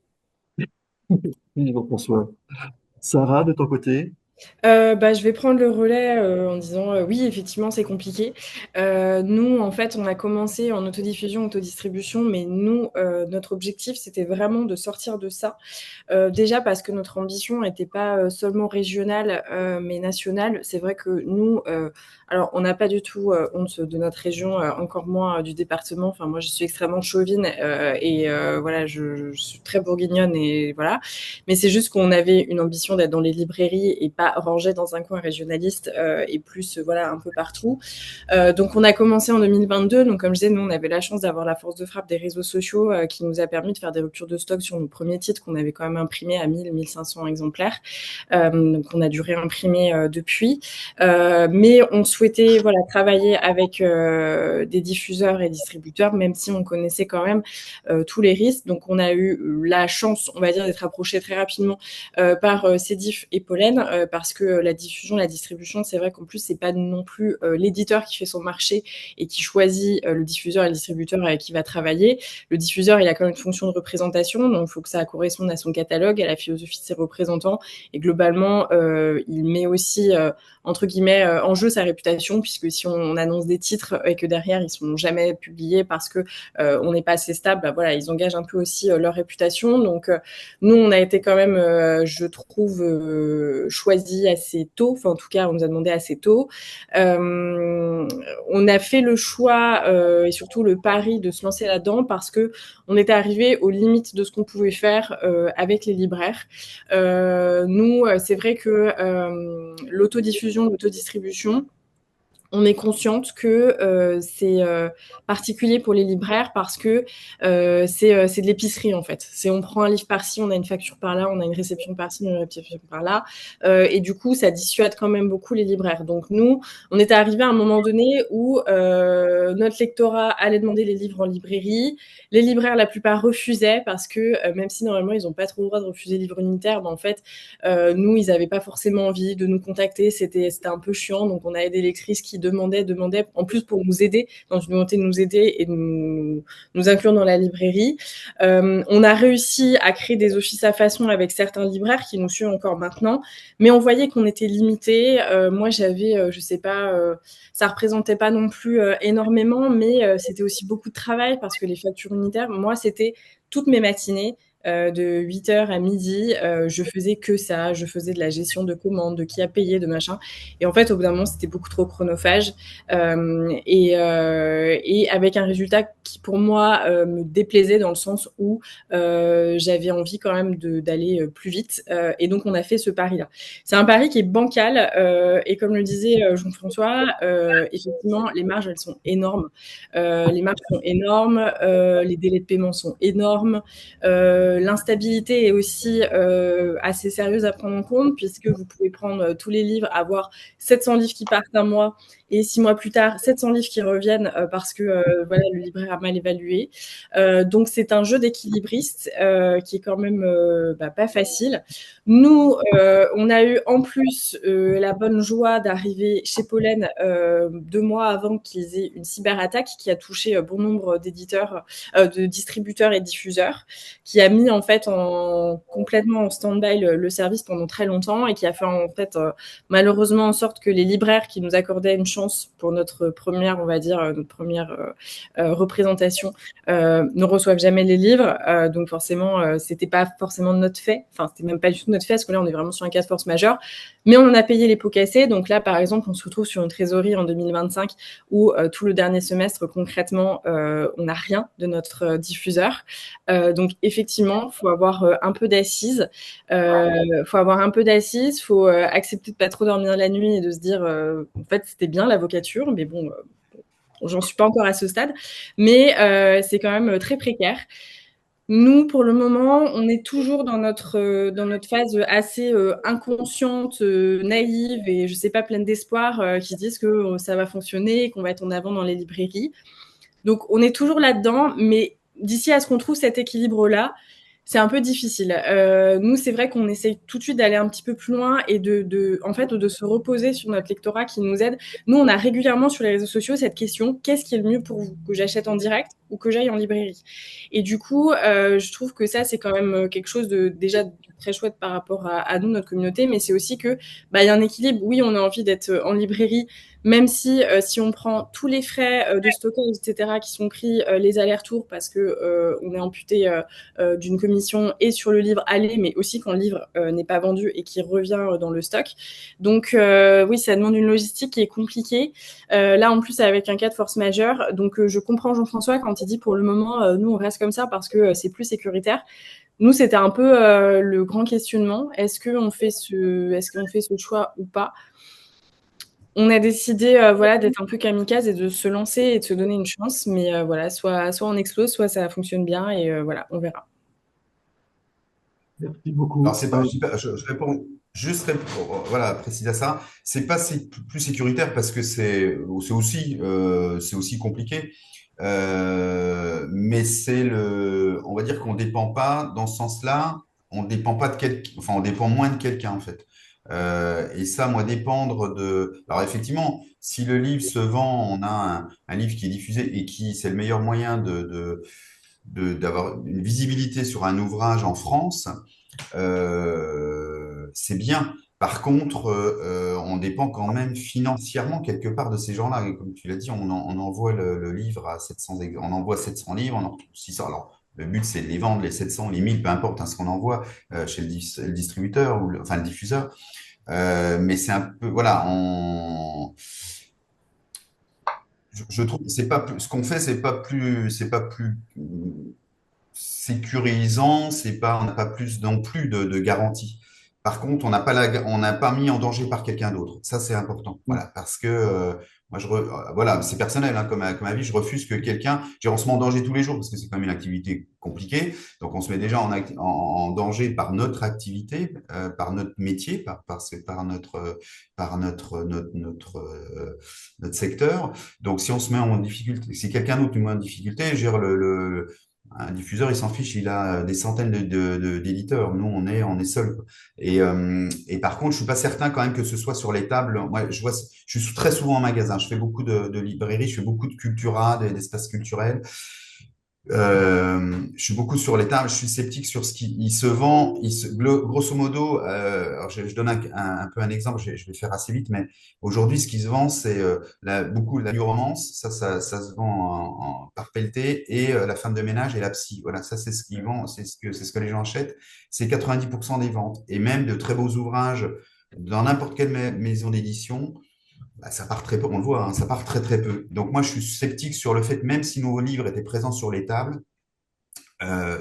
Oui, Jean-François. Sarah, de ton côté? Je vais prendre le relais en disant oui, effectivement, c'est compliqué. Nous, en fait, on a commencé en autodiffusion, autodistribution, mais nous, notre objectif, c'était vraiment de sortir de ça. Déjà parce que notre ambition n'était pas seulement régionale, mais nationale. C'est vrai que nous, alors on n'a pas du tout honte de notre région, encore moins du département. Enfin, moi, je suis extrêmement chauvine voilà, je suis très bourguignonne et voilà. Mais c'est juste qu'on avait une ambition d'être dans les librairies et pas rangé dans un coin régionaliste et plus voilà un peu partout. Donc on a commencé en 2022. Donc comme je disais, nous on avait la chance d'avoir la force de frappe des réseaux sociaux qui nous a permis de faire des ruptures de stock sur nos premiers titres qu'on avait quand même imprimés à 1500 exemplaires. Donc on a dû réimprimer depuis. Mais on souhaitait voilà travailler avec des diffuseurs et distributeurs, même si on connaissait quand même tous les risques. Donc on a eu la chance, on va dire, d'être approché très rapidement par Cédif et Pollen, parce que la diffusion, la distribution, c'est vrai qu'en plus c'est pas non plus l'éditeur qui fait son marché et qui choisit le diffuseur et le distributeur avec qui va travailler. Le diffuseur, il a quand même une fonction de représentation, donc il faut que ça corresponde à son catalogue, à la philosophie de ses représentants, et globalement, il met aussi entre guillemets en jeu sa réputation, puisque si on annonce des titres et que derrière ils sont jamais publiés parce que on n'est pas assez stable, bah voilà, ils engagent un peu aussi leur réputation. Donc nous, on a été quand même, je trouve, choisi assez tôt. Enfin, en tout cas, on nous a demandé assez tôt. On a fait le choix et surtout le pari de se lancer là-dedans parce que on était arrivé aux limites de ce qu'on pouvait faire avec les libraires. Nous, c'est vrai que l'autodiffusion, l'autodistribution, on est consciente que c'est particulier pour les libraires parce que c'est de l'épicerie en fait. C'est on prend un livre par-ci, on a une facture par-là, on a une réception par-ci, une réception par-là, et du coup ça dissuade quand même beaucoup les libraires. Donc nous, on est arrivé à un moment donné où notre lectorat allait demander les livres en librairie. Les libraires, la plupart refusaient parce que même si normalement ils n'ont pas trop le droit de refuser les livres unitaires, ben, en fait nous ils n'avaient pas forcément envie de nous contacter. C'était un peu chiant, donc on avait des lectrices qui demandaient en plus pour nous aider, dans une volonté de nous aider et de nous inclure dans la librairie. On a réussi à créer des offices à façon avec certains libraires qui nous suivent encore maintenant, mais on voyait qu'on était limité. Moi j'avais, je sais pas, ça représentait pas non plus énormément, mais c'était aussi beaucoup de travail parce que les factures unitaires, moi c'était toutes mes matinées. De 8h à midi, je faisais que ça, je faisais de la gestion de commandes, de qui a payé, de machin. Et en fait, au bout d'un moment, c'était beaucoup trop chronophage et avec un résultat qui, pour moi, me déplaisait dans le sens où j'avais envie quand même d'aller plus vite. Et donc, on a fait ce pari-là. C'est un pari qui est bancal et comme le disait Jean-François, effectivement, les marges, elles sont énormes. Les marges sont énormes, les délais de paiement sont énormes. l'instabilité est aussi assez sérieuse à prendre en compte, puisque vous pouvez prendre tous les livres, avoir 700 livres qui partent un mois, et 6 mois plus tard, 700 livres qui reviennent parce que voilà, le libraire a mal évalué. Donc, c'est un jeu d'équilibriste qui est quand même pas facile. Nous, on a eu en plus la bonne joie d'arriver chez Pollen 2 mois avant qu'ils aient une cyberattaque qui a touché bon nombre d'éditeurs, de distributeurs et diffuseurs, qui a mis en fait complètement en stand-by le service pendant très longtemps et qui a fait en fait malheureusement en sorte que les libraires qui nous accordaient une chance pour notre première, on va dire, notre première représentation ne reçoivent jamais les livres. Donc forcément, c'était pas forcément de notre fait. Enfin, c'était même pas du tout de notre fait, parce que là, on est vraiment sur un cas de force majeure. Mais on en a payé les pots cassés. Donc là, par exemple, on se retrouve sur une trésorerie en 2025 où tout le dernier semestre, concrètement, on n'a rien de notre diffuseur. Donc effectivement, il faut avoir un peu d'assises. Faut accepter de pas trop dormir la nuit et de se dire, en fait, c'était bien l'avocature, mais bon, j'en suis pas encore à ce stade. Mais c'est quand même très précaire. Nous, pour le moment, on est toujours dans notre phase assez inconsciente, naïve et je sais pas, pleine d'espoir, qui disent que ça va fonctionner, qu'on va être en avant dans les librairies. Donc, on est toujours là-dedans, mais d'ici à ce qu'on trouve cet équilibre-là, c'est un peu difficile. Nous, c'est vrai qu'on essaye tout de suite d'aller un petit peu plus loin et en fait, de se reposer sur notre lectorat qui nous aide. Nous, on a régulièrement sur les réseaux sociaux cette question: qu'est-ce qui est le mieux pour vous, que j'achète en direct ou que j'aille en librairie? Et du coup, je trouve que ça, c'est quand même quelque chose déjà de très chouette par rapport à nous, notre communauté, mais c'est aussi que y a un équilibre. Oui, on a envie d'être en librairie, même si on prend tous les frais de stockage, etc., qui sont pris, les allers-retours, parce que on est amputé d'une commission et sur le livre aller, mais aussi quand le livre n'est pas vendu et qui revient dans le stock. Donc oui, ça demande une logistique qui est compliquée. Là, en plus, avec un cas de force majeure. Donc je comprends Jean-François quand il dit pour le moment, nous, on reste comme ça parce que c'est plus sécuritaire. Nous, c'était un peu le grand questionnement. Est-ce qu'on fait ce choix ou pas? On a décidé voilà, d'être un peu kamikaze et de se lancer et de se donner une chance. Mais voilà, soit on explose, soit ça fonctionne bien et voilà, on verra. Merci beaucoup. Alors, c'est pas, je réponds juste voilà, précise à ça. C'est pas plus sécuritaire parce que c'est aussi compliqué. Mais on va dire qu'on dépend pas dans ce sens-là. On dépend pas de quelqu'un, enfin, on dépend moins de quelqu'un en fait. Et ça, moi, dépendre de. Alors effectivement, si le livre se vend, on a un livre qui est diffusé et c'est le meilleur moyen d'avoir une visibilité sur un ouvrage en France, c'est bien. Par contre, on dépend quand même financièrement quelque part de ces gens-là. Et comme tu l'as dit, on envoie le livre à 700, on envoie 700 livres, on en retrouve 600. Alors, le but, c'est de les vendre, les 700, les 1000, peu importe hein, ce qu'on envoie chez le distributeur, enfin le diffuseur. Mais c'est un peu, voilà, je trouve que c'est pas ce qu'on fait, c'est pas plus sécurisant, on n'a pas plus non plus de garantie. Par contre, on n'a pas mis en danger par quelqu'un d'autre. Ça, c'est important. Voilà, parce que moi, voilà, c'est personnel hein, comme avis. Je refuse que on se met en danger tous les jours parce que c'est quand même une activité compliquée. Donc, on se met déjà en danger par notre activité, par notre métier, notre secteur. Donc, si on se met en difficulté, si quelqu'un d'autre nous met en difficulté, je veux dire, un diffuseur, il s'en fiche, il a des centaines d'éditeurs. Nous, on est seul. Et par contre, je suis pas certain quand même que ce soit sur les tables. Moi, je suis très souvent en magasin. Je fais beaucoup de librairies, je fais beaucoup de cultura, d'espaces culturels. Je suis beaucoup sur les tables, je suis sceptique sur ce qui se vend. Grosso modo, alors je donne un peu un exemple, je vais faire assez vite, mais aujourd'hui, ce qui se vend, c'est beaucoup la new romance, ça se vend par pelleté, et la femme de ménage et la psy. Voilà, ça c'est ce qui vend, c'est ce que les gens achètent. C'est 90% des ventes, et même de très beaux ouvrages dans n'importe quelle maison d'édition. Ça part très peu, on le voit, hein, ça part très très peu. Donc moi, je suis sceptique sur le fait, même si nos livres étaient présents sur les tables,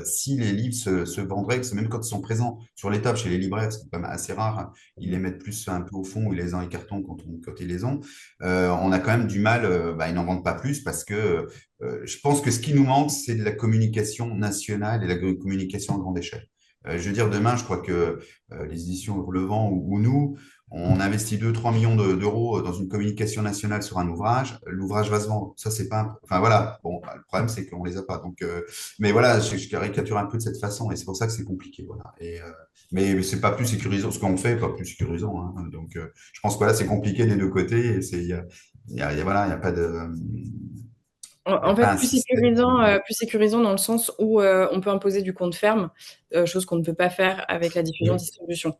si les livres se vendraient, que c'est même quand ils sont présents sur les tables chez les libraires, c'est quand même assez rare, hein, ils les mettent plus un peu au fond ou ils les ont en carton quand ils les ont, on a quand même du mal, ils n'en vendent pas plus parce que je pense que ce qui nous manque, c'est de la communication nationale et la communication à grande échelle. Je veux dire, demain, je crois que les éditions Relevant ou nous, on investit 2-3 millions d'euros dans une communication nationale sur un ouvrage, l'ouvrage va se vendre. Ça, c'est pas, enfin voilà. Bon, le problème, c'est qu'on les a pas. Donc, mais voilà, je caricature un peu de cette façon et c'est pour ça que c'est compliqué. Voilà. Mais c'est pas plus sécurisant. Ce qu'on fait est pas plus sécurisant. Hein. Donc, je pense que là, c'est compliqué des deux côtés. Et voilà, il y a pas de, il y En a pas fait, un système. plus sécurisant dans le sens où on peut imposer du compte ferme, chose qu'on ne peut pas faire avec la diffusion-distribution.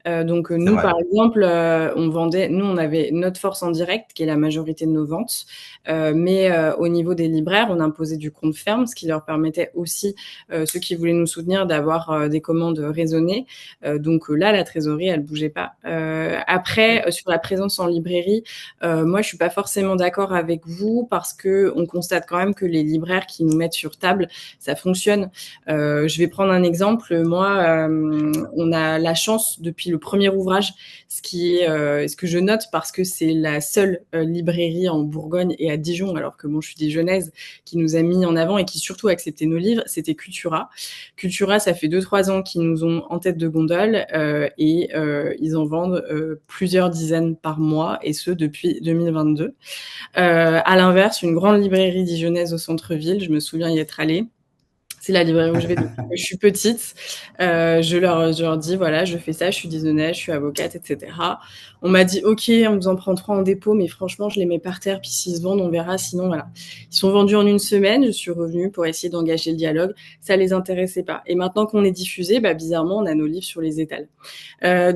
Donc C'est nous, vrai. par exemple, on avait notre force en direct, qui est la majorité de nos ventes, mais au niveau des libraires, on imposait du compte ferme, ce qui leur permettait aussi, ceux qui voulaient nous soutenir, d'avoir des commandes raisonnées. Donc là, la trésorerie, elle bougeait pas. Après, sur la présence en librairie, moi, je suis pas forcément d'accord avec vous parce que on constate quand même que les libraires qui nous mettent sur table, ça fonctionne. Je vais prendre un exemple. Moi, on a la chance depuis le premier ouvrage, ce que je note parce que c'est la seule librairie en Bourgogne et à Dijon, alors que moi je suis dijonnaise, qui nous a mis en avant et qui surtout a accepté nos livres, c'était Cultura. Cultura, ça fait 2-3 ans qu'ils nous ont en tête de gondole et ils en vendent plusieurs dizaines par mois et ce depuis 2022. À l'inverse, une grande librairie dijonnaise au centre-ville, je me souviens y être allée. C'est la librairie où je vais depuis que je suis petite. Je leur dis, voilà, je fais ça, je suis dijonnaise, je suis avocate, etc. On m'a dit, OK, on vous en prend 3 en dépôt, mais franchement, je les mets par terre, puis s'ils se vendent, on verra. Sinon, voilà. Ils sont vendus en une semaine. Je suis revenue pour essayer d'engager le dialogue. Ça les intéressait pas. Et maintenant qu'on est diffusé, bizarrement, on a nos livres sur les étals.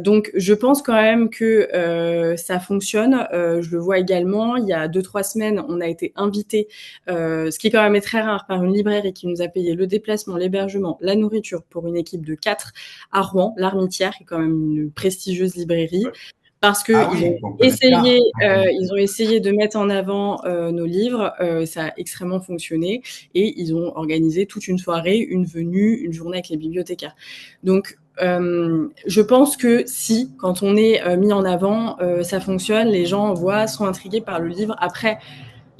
Donc, je pense quand même que ça fonctionne. Je le vois également. Il y a 2-3 semaines, on a été invité, ce qui est quand même très rare, par une librairie qui nous a payé le déplacement, l'hébergement, la nourriture pour une équipe de 4 à Rouen, l'Armitière, qui est quand même une prestigieuse librairie, parce que Ah oui, on connaît bien. ils ont essayé de mettre en avant nos livres. Ça a extrêmement fonctionné et ils ont organisé toute une soirée, une venue, une journée avec les bibliothécaires. Donc je pense que si, quand on est mis en avant, ça fonctionne, les gens voient, sont intrigués par le livre. Après,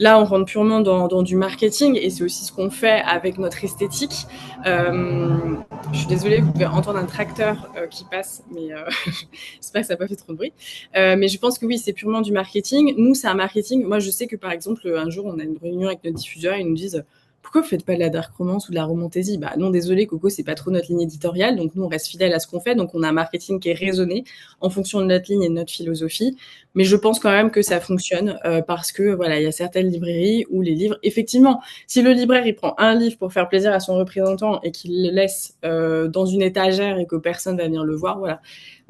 là, on rentre purement dans du marketing et c'est aussi ce qu'on fait avec notre esthétique. Je suis désolée, vous pouvez entendre un tracteur qui passe, mais j'espère que ça n'a pas fait trop de bruit. Mais je pense que oui, c'est purement du marketing. Nous, c'est un marketing. Moi, je sais que par exemple, un jour, on a une réunion avec notre diffuseur et ils nous disent pourquoi vous faites pas de la dark romance ou de la romantaisie? Non, désolé, Coco, c'est pas trop notre ligne éditoriale, donc nous on reste fidèle à ce qu'on fait, donc on a un marketing qui est raisonné en fonction de notre ligne et de notre philosophie. Mais je pense quand même que ça fonctionne parce que voilà, il y a certaines librairies où les livres, effectivement, si le libraire il prend un livre pour faire plaisir à son représentant et qu'il le laisse dans une étagère et que personne va venir le voir, voilà.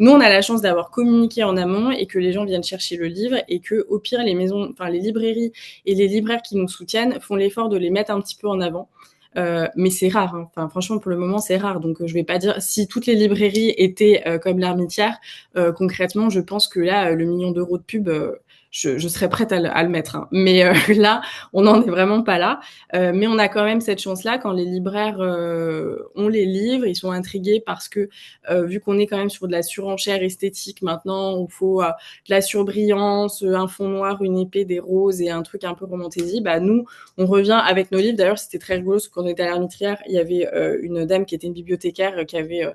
Nous, on a la chance d'avoir communiqué en amont et que les gens viennent chercher le livre et que, au pire, les librairies et les libraires qui nous soutiennent font l'effort de les mettre un petit peu en avant. Mais c'est rare. Hein. Enfin, franchement, pour le moment, c'est rare. Donc, je vais pas dire si toutes les librairies étaient comme l'Armitière. Concrètement, je pense que là, le million d'euros de pub, je serais prête à le mettre. Hein. Mais là, on n'en est vraiment pas là. Mais on a quand même cette chance-là quand les libraires ont les livres, ils sont intrigués parce que vu qu'on est quand même sur de la surenchère esthétique maintenant, où il faut de la surbrillance, un fond noir, une épée, des roses et un truc un peu romantaisie, nous, on revient avec nos livres. D'ailleurs, c'était très rigolo parce que quand on était à l'Armitière, il y avait une dame qui était une bibliothécaire qui avait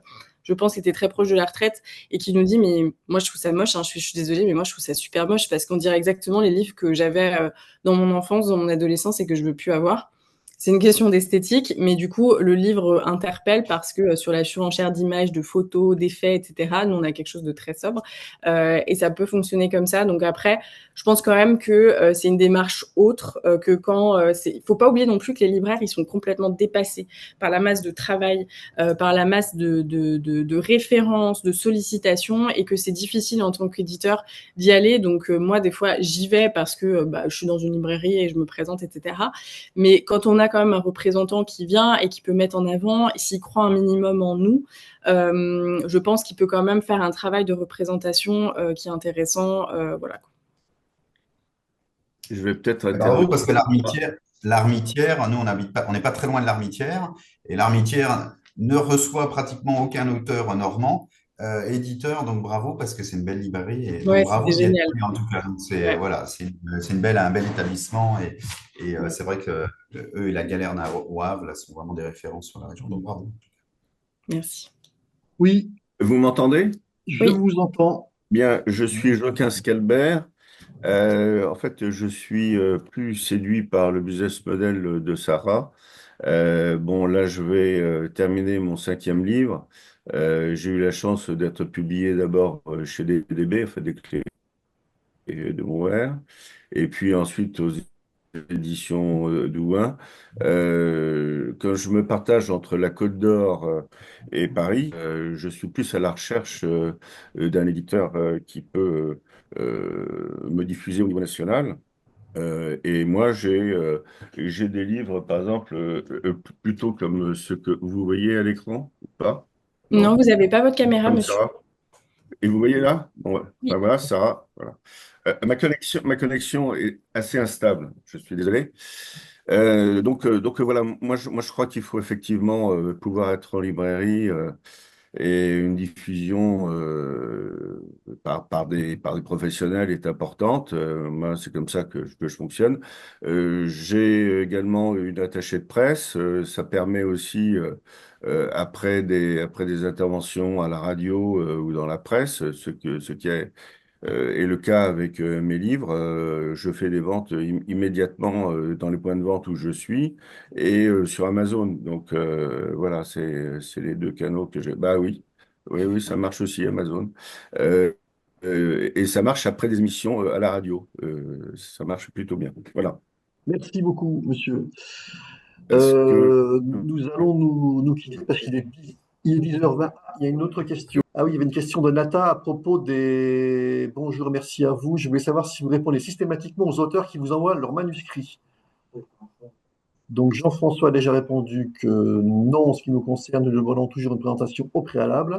je pense, était très proche de la retraite et qui nous dit, mais moi, je trouve ça moche, hein, je suis désolée, mais moi, je trouve ça super moche parce qu'on dirait exactement les livres que j'avais dans mon enfance, dans mon adolescence et que je veux plus avoir. C'est une question d'esthétique, mais du coup, le livre interpelle parce que sur la surenchère d'images, de photos, d'effets, etc., nous, on a quelque chose de très sobre et ça peut fonctionner comme ça. Donc après, je pense quand même que c'est une démarche autre que quand... Il faut pas oublier non plus que les libraires, ils sont complètement dépassés par la masse de travail, par la masse de références, de sollicitations et que c'est difficile en tant qu'éditeur d'y aller. Donc moi, des fois, j'y vais parce que je suis dans une librairie et je me présente, etc. Mais quand on a quand même un représentant qui vient et qui peut mettre en avant, s'il croit un minimum en nous, je pense qu'il peut quand même faire un travail de représentation qui est intéressant. Voilà. Je vais peut-être Bravo, intervenir. parce que l'Armitière, l'Armitière, nous, on n'est pas très loin de l'Armitière, et l'Armitière ne reçoit pratiquement aucun auteur normand, éditeur, donc bravo, parce que c'est une belle librairie, et donc Ouais, bravo c'était d'y être génial. allé, en tout cas. Donc, Ouais, voilà, un bel établissement, et ouais. c'est vrai que eux et la Galerne au Havre, là, sont vraiment des références sur la région, donc bravo. Merci. Oui, Vous m'entendez? je Oui. vous entends. Bien, je suis Joaquin Scalbert. En fait, je suis plus séduit par le business model de Sarah. Bon, là, je vais terminer mon 5e livre. J'ai eu la chance d'être publié d'abord chez DDB, enfin des clés de Montréal, et puis ensuite aux éditions Douin. Quand je me partage entre la Côte d'Or et Paris, je suis plus à la recherche d'un éditeur qui peut me diffuser au niveau national. Et moi, j'ai des livres, par exemple, plutôt comme ceux que vous voyez à l'écran, ou pas? Non, Non? vous n'avez pas votre caméra, Comme monsieur. ça. Et vous voyez là? Bon, ouais. Oui. Ben voilà, Sarah. Voilà. Ma connexion est assez instable. Je suis désolé. Donc voilà, moi je crois qu'il faut effectivement pouvoir être en librairie et une diffusion par des professionnels est importante. Moi, c'est comme ça que je fonctionne. J'ai également une attachée de presse. Ça permet aussi, après des interventions à la radio ou dans la presse, ce qui est le cas avec mes livres. Je fais des ventes immédiatement dans les points de vente où je suis et sur Amazon. Donc voilà, c'est les deux canaux que j'ai. Bah oui, oui, oui, ça marche aussi Amazon. Euh, et ça marche après des émissions à la radio. Ça marche plutôt bien. Voilà. Merci beaucoup, monsieur. Est-ce que Nous allons nous quitter parce il est 10h20. Il y a une autre question. Ah oui, il y avait une question de Nata à propos des... Bonjour, merci à vous. Je voulais savoir si vous répondez systématiquement aux auteurs qui vous envoient leurs manuscrits. Donc Jean-François a déjà répondu que non, en ce qui nous concerne, nous demandons toujours une présentation au préalable.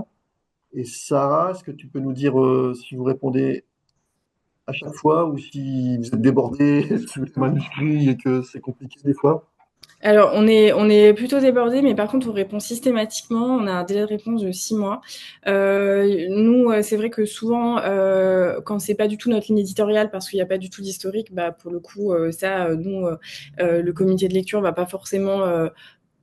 Et Sarah, est-ce que tu peux nous dire si vous répondez à chaque fois ou si vous êtes débordé sur les manuscrits et que c'est compliqué des fois? Alors, on est plutôt débordé, mais par contre, on répond systématiquement. On a un délai de réponse de 6 mois. Nous, c'est vrai que souvent, quand c'est pas du tout notre ligne éditoriale, parce qu'il n'y a pas du tout d'historique, bah, pour le coup, nous, le comité de lecture va pas forcément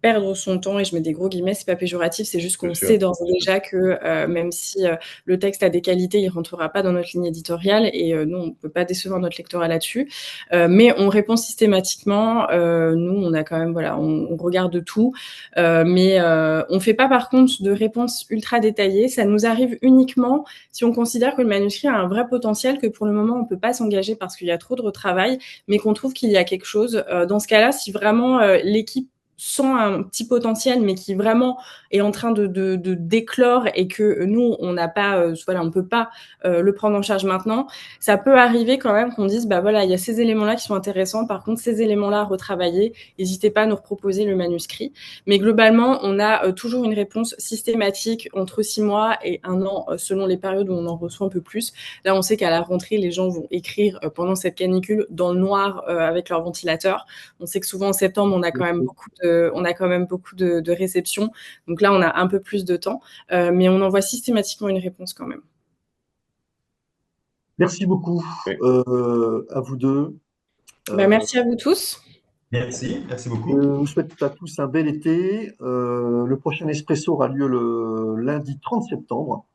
perdre son temps, et je mets des gros guillemets, c'est pas péjoratif, c'est juste bien qu'on sûr. sait d'ores et déjà que même si le texte a des qualités, il rentrera pas dans notre ligne éditoriale, et nous, on peut pas décevoir notre lectorat là-dessus. Mais on répond systématiquement. Nous, on a quand même, voilà, on regarde tout, mais on fait pas par contre de réponses ultra détaillées. Ça nous arrive uniquement si on considère que le manuscrit a un vrai potentiel, que pour le moment on peut pas s'engager parce qu'il y a trop de retravail, mais qu'on trouve qu'il y a quelque chose. Dans ce cas-là, si vraiment l'équipe sent un petit potentiel, mais qui vraiment est en train de d'éclore, et que nous, on n'a pas, voilà, on peut pas le prendre en charge maintenant, ça peut arriver quand même qu'on dise, bah voilà, il y a ces éléments-là qui sont intéressants, par contre, ces éléments-là à retravailler, n'hésitez pas à nous reproposer le manuscrit. Mais globalement, on a toujours une réponse systématique entre 6 mois et 1 an, selon les périodes où on en reçoit un peu plus. Là, on sait qu'à la rentrée, les gens vont écrire pendant cette canicule dans le noir avec leur ventilateur. On sait que souvent en septembre, on a quand même beaucoup de réceptions. Donc là, on a un peu plus de temps, mais on envoie systématiquement une réponse quand même. Merci beaucoup Oui. à vous deux. Merci à vous tous. Merci Je beaucoup. vous souhaite à tous un bel été. Le prochain Espresso aura lieu le lundi 30 septembre.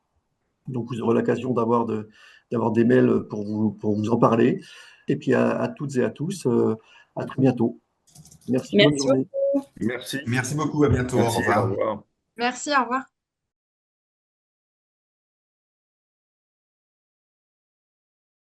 Donc vous aurez l'occasion d'avoir des mails pour vous en parler. Et puis à toutes et à tous, à très bientôt. Merci, bonne Merci. journée. Merci. Merci beaucoup, à bientôt, au Merci, au revoir. revoir. Merci, au revoir.